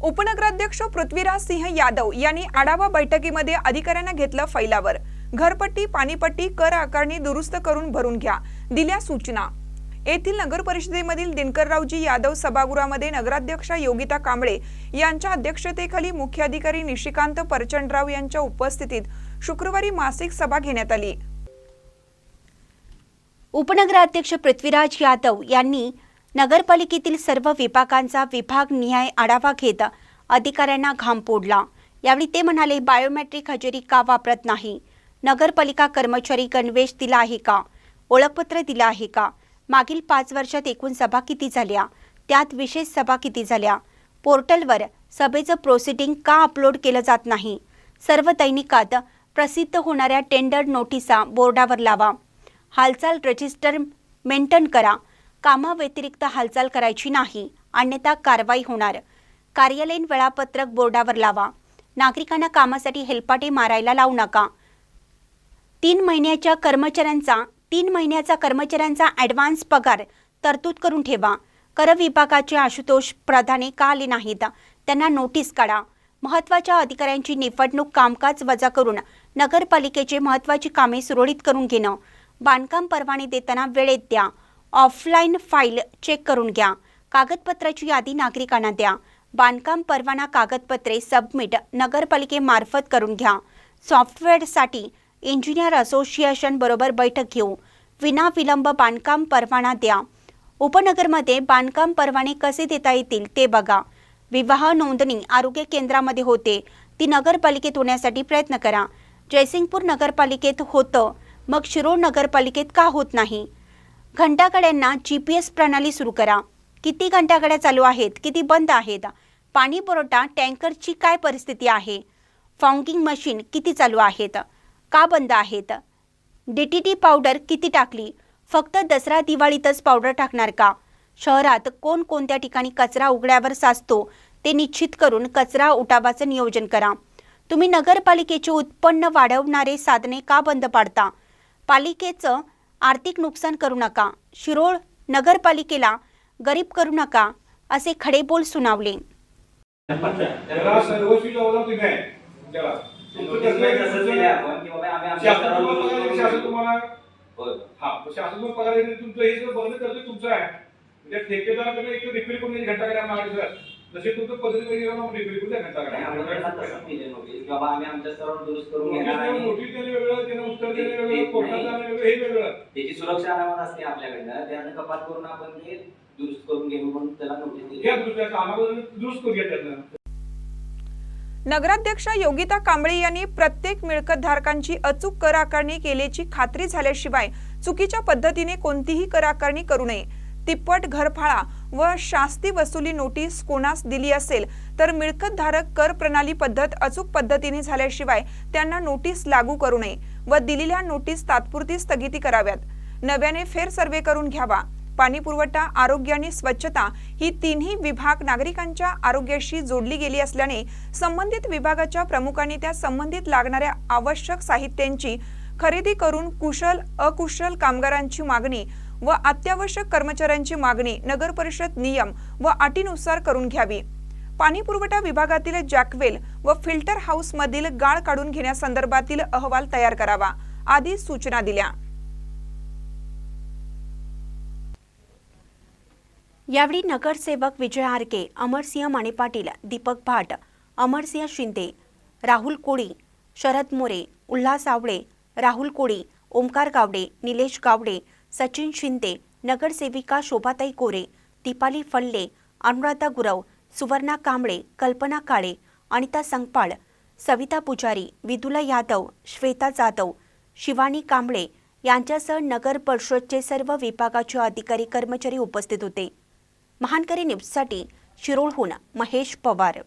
उपनगराध्यक्ष पृथ्वीराज सिंह यादव यांनी आढावा बैठकीमध्ये अधिकाऱ्यांना घेतलं फैलावर। घरपट्टी, पाणीपट्टी, कर आकारणी दुरुस्त करून भरून घ्या, दिल्या सूचना। येथील नगर परिषदेमधील दिनकररावजी यादव सभागृहामध्ये नगराध्यक्षा योगिता कांबळे यांच्या अध्यक्षतेखाली मुख्य अधिकारी निशिकांत परचंडराव यांच्या उपस्थितीत शुक्रवारी मासिक सभा घेण्यात आली। उपनगराध्यक्ष पृथ्वीराज यादव यांनी नगरपालिकेतील सर्व विभागांचा विभागनिहाय आढावा घेत अधिकाऱ्यांना घाम फोडला। यावेळी ते म्हणाले, बायोमेट्रिक हजेरी का वापरत नाही? नगरपालिका कर्मचारी गणवेश दिला आहे का? ओळखपत्र दिलं आहे का? मागील 5 वर्षात एकूण सभा किती झाल्या? त्यात विशेष सभा किती झाल्या? पोर्टलवर सभेचं प्रोसिडिंग का अपलोड केलं जात नाही? सर्व दैनिकात प्रसिद्ध होणाऱ्या टेंडर नोटिसा बोर्डावर लावा। हालचाल रजिस्टर मेंटेन करा। कामाव्यतिरिक्त हालचाल करायची नाही, अन्यथा कारवाई होणार। कार्यालयीन वेळापत्रक बोर्डावर लावा। नागरिकांना कामासाठी हेलपाटे मारायला लावू नका। 3 महिन्याचा कर्मचाऱ्यांचा ॲडव्हान्स पगार तरतूद करून ठेवा। कर विभागाचे आशुतोष प्रधाने का आले नाहीत? त्यांना नोटीस काढा। महत्त्वाच्या अधिकाऱ्यांची निवडणूक कामकाज वजा करून नगरपालिकेचे महत्त्वाची कामे सुरळीत करून घेणं। बांधकाम परवाने देताना वेळेत द्या। ऑफलाईन फाईल चेक करून घ्या। कागदपत्राची यादी नागरिकांना द्या। बांधकाम परवाना कागदपत्रे सबमिट नगरपालिकेमार्फत करून घ्या। सॉफ्टवेअरसाठी इंजिनियर असोसिएशन बरोबर बैठक घेऊ। विनाविलंब बांधकाम परवाना द्या। उपनगरमध्ये बांधकाम परवाने कसे देता येतील ते बघा। विवाह नोंदणी आरोग्य केंद्रामध्ये होते, ती नगरपालिकेत होण्यासाठी प्रयत्न करा। जयसिंगपूर नगरपालिकेत होतं, मग शिरोळ नगरपालिकेत का होत नाही? घंटागाड्यांना GPS प्रणाली सुरू करा। किती घंटागाड्या चालू आहेत, किती बंद आहेत? पाणी पुरवठा टँकरची काय परिस्थिती आहे? फॉगिंग मशीन किती चालू आहेत, का बंद आहेत? DTT पावडर किती टाकली? फक्त दसरा दिवाळीतच पावडर टाकणार का? शहरात कोणत्या ठिकाणी कचरा उघड्यावर साचतो ते निश्चित करून कचरा उठावाचं नियोजन करा। तुम्ही नगरपालिकेचे उत्पन्न वाढवणारे साधने का बंद पाडता? पालिकेचं आर्थिक नुकसान करू नका। शिरोळ नगरपालिकेला गरीब करू नका, असे खडेबोल सुनावले। त्याची सुरक्षा अनामत असते आपल्याकडनं, त्यानं कपात करून आपण ते दुरुस्त करून घेऊ म्हणून त्याला नोटीस दिली। या दुरुस्त करूया त्यानं। नगराध्यक्ष योगिता कांबळे यांनी प्रत्येक मिळकतधारकांची अचूक कर आकारणी केल्याची खात्री झाल्याशिवाय चुकीच्या पद्धतीने कोणतीही कर आकारणी करू नये। तिप्पट घरफाळा व शास्ती वसुली नोटीस कोणास दिली असेल तर मिळकतधारक कर प्रणाली पद्धत अचूक पद्धतीने झाल्याशिवाय त्यांना नोटीस लागू करू नये व दिलेल्या नोटीस तात्पुरती स्थगिती कराव्यात। नव्याने फेर सर्वे करून घ्यावा। पाणी पुरवठा, आरोग्य आणि स्वच्छता ही तिन्ही विभाग नागरिकांच्या आरोग्याशी जोडली गेली असल्याने संबंधित विभागाच्या प्रमुखांनी त्या संबंधित लागणाऱ्या आवश्यक साहित्यांची खरेदी करून कुशल अकुशल कामगारांची मागणी व अत्यावश्यक कर्मचाऱ्यांची मागणी नगर परिषद नियम व अटीनुसार करून घ्यावी। पाणी पुरवठा विभागातील जॅकवेल व फिल्टर हाऊस मधील गाळ काढून घेण्यासंदर्भातील अहवाल तयार करावा, आदी सूचना दिल्या। यावेळी नगरसेवक विजय आरके, अमरसिंह माने पाटील, दीपक भाट, अमरसिंह शिंदे, राहुल कोळी, शरद मोरे, उल्हास आवळे, राहुल कोळी, ओमकार गावडे, निलेश गावडे, सचिन शिंदे, नगरसेविका शोभाताई कोरे, दीपाली फल्ले, अनुराधा गुरव, सुवर्णा कांबळे, कल्पना काळे, अनिता संगपाळ, सविता पुजारी, विदुला यादव, श्वेता जाधव, शिवानी कांबळे यांच्यासह नगर परिषदचे सर्व विभागाचे अधिकारी कर्मचारी उपस्थित होते। महानकरी न्यूजसाठी शिरोळहून महेश पवार।